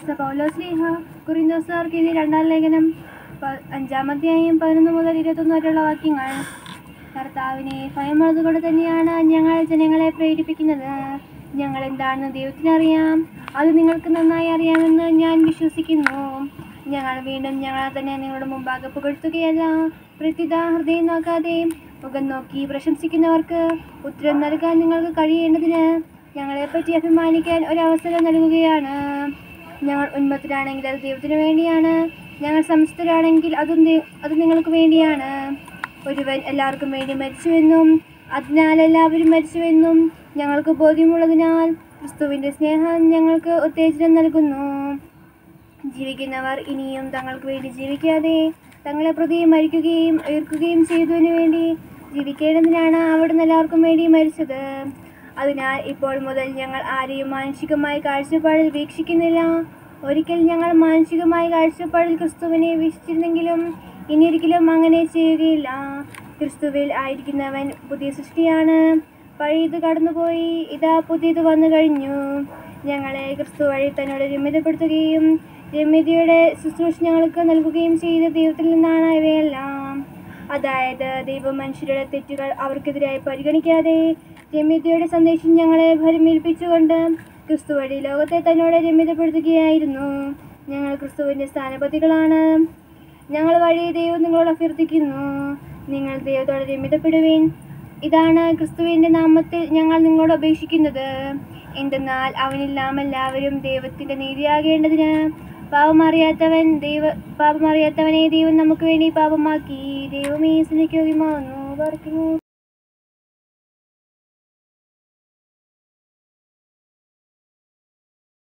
വിശുദ്ധ പൗലോസ്ലീഹ കൊരിന്തോസുകാർക്ക് എഴുതിയ രണ്ടാം ലേഖനം 5-ാം അധ്യായം 11 മുതൽ 21 വരെയുള്ള വാക്യങ്ങൾ. കർത്താവിനെ ഭയമുള്ളതുകൊണ്ട് തന്നെയാണ് ഞങ്ങൾ ജനങ്ങളെ പ്രേരിപ്പിക്കുന്നത്. ഞങ്ങൾ എന്താണെന്ന് ദൈവത്തിനറിയാം, അത് നിങ്ങൾക്ക് നന്നായി അറിയാമെന്ന് ഞാൻ വിശ്വസിക്കുന്നു. ഞങ്ങൾ വീണ്ടും ഞങ്ങളെ തന്നെ നിങ്ങളുടെ മുമ്പാകെ പുകഴ്ത്തുകയല്ല, പ്രത്യുത ഹൃദയം നോക്കാതെ മുഖം നോക്കി പ്രശംസിക്കുന്നവർക്ക് ഉത്തരം നൽകാൻ നിങ്ങൾക്ക് കഴിയേണ്ടതിന് ഞങ്ങളെപ്പറ്റി അഭിമാനിക്കാൻ ഒരവസരം നൽകുകയാണ്. ഞങ്ങൾ ഉന്മത്തരാണെങ്കിൽ അത് ദൈവത്തിന് വേണ്ടിയാണ്, ഞങ്ങൾ സംസ്ഥരാണെങ്കിൽ അത് നിങ്ങൾക്ക് വേണ്ടിയാണ്. ഒരുവൻ എല്ലാവർക്കും വേണ്ടി മരിച്ചുവെന്നും അതിനാൽ എല്ലാവരും മരിച്ചുവെന്നും ഞങ്ങൾക്ക് ബോധ്യമുള്ളതിനാൽ ക്രിസ്തുവിൻ്റെ സ്നേഹം ഞങ്ങൾക്ക് ഉത്തേജനം നൽകുന്നു. ജീവിക്കുന്നവർ ഇനിയും തങ്ങൾക്ക് വേണ്ടി ജീവിക്കാതെ തങ്ങളെ പ്രതി മരിക്കുകയും ഉയർക്കുകയും ചെയ്തതിനു വേണ്ടി ജീവിക്കേണ്ടതിനാണ് അവിടുന്ന് എല്ലാവർക്കും വേണ്ടി മരിച്ചത്. അതിനാൽ ഇപ്പോൾ മുതൽ ഞങ്ങൾ ആരെയും മാനുഷികമായ കാഴ്ചപ്പാടിൽ വീക്ഷിക്കുന്നില്ല. ഒരിക്കൽ ഞങ്ങൾ മാനുഷികമായ കാഴ്ചപ്പാടിൽ ക്രിസ്തുവിനെ വീക്ഷിച്ചിരുന്നെങ്കിലും ഇനിയൊരിക്കലും അങ്ങനെ ചെയ്യുകയില്ല. ക്രിസ്തുവിൽ ആയിരിക്കുന്നവൻ പുതിയ സൃഷ്ടിയാണ്. പഴയത് കടന്നുപോയി, ഇതാ പുതിയത് വന്നു കഴിഞ്ഞു. ഞങ്ങളെ ക്രിസ്തു വഴി തന്നോട് രമ്യതപ്പെടുത്തുകയും രമ്യതയുടെ ശുശ്രൂഷ ഞങ്ങൾക്ക് നൽകുകയും ചെയ്ത ദൈവത്തിൽ നിന്നാണ് ഇവയെല്ലാം. അതായത് ദൈവം മനുഷ്യരുടെ തെറ്റുകൾ അവർക്കെതിരായി പരിഗണിക്കാതെ രമ്യതയുടെ സന്ദേശം ഞങ്ങളെ ഭരമേൽപ്പിച്ചുകൊണ്ട് ക്രിസ്തു വഴി ലോകത്തെ തന്നോട് രമ്യതപ്പെടുത്തുകയായിരുന്നു. ഞങ്ങൾ ക്രിസ്തുവിൻ്റെ സ്ഥാനപതികളാണ്. ഞങ്ങൾ വഴി ദൈവം നിങ്ങളോട് അഭ്യർത്ഥിക്കുന്നു, നിങ്ങൾ ദൈവത്തോട് രമ്യതപ്പെടുവിൻ. ഇതാണ് ക്രിസ്തുവിൻ്റെ നാമത്തിൽ ഞങ്ങൾ നിങ്ങളോട് അപേക്ഷിക്കുന്നത്. എന്തെന്നാൽ അവനില്ലാം എല്ലാവരും ദൈവത്തിൻ്റെ നീതിയാകേണ്ടതിന് പാപമറിയാത്തവനെ ദൈവം നമുക്ക് വേണ്ടി പാപമാക്കി. ദൈവമേ സ്തുതിക്ക് യോഗ്യമാകുന്നു.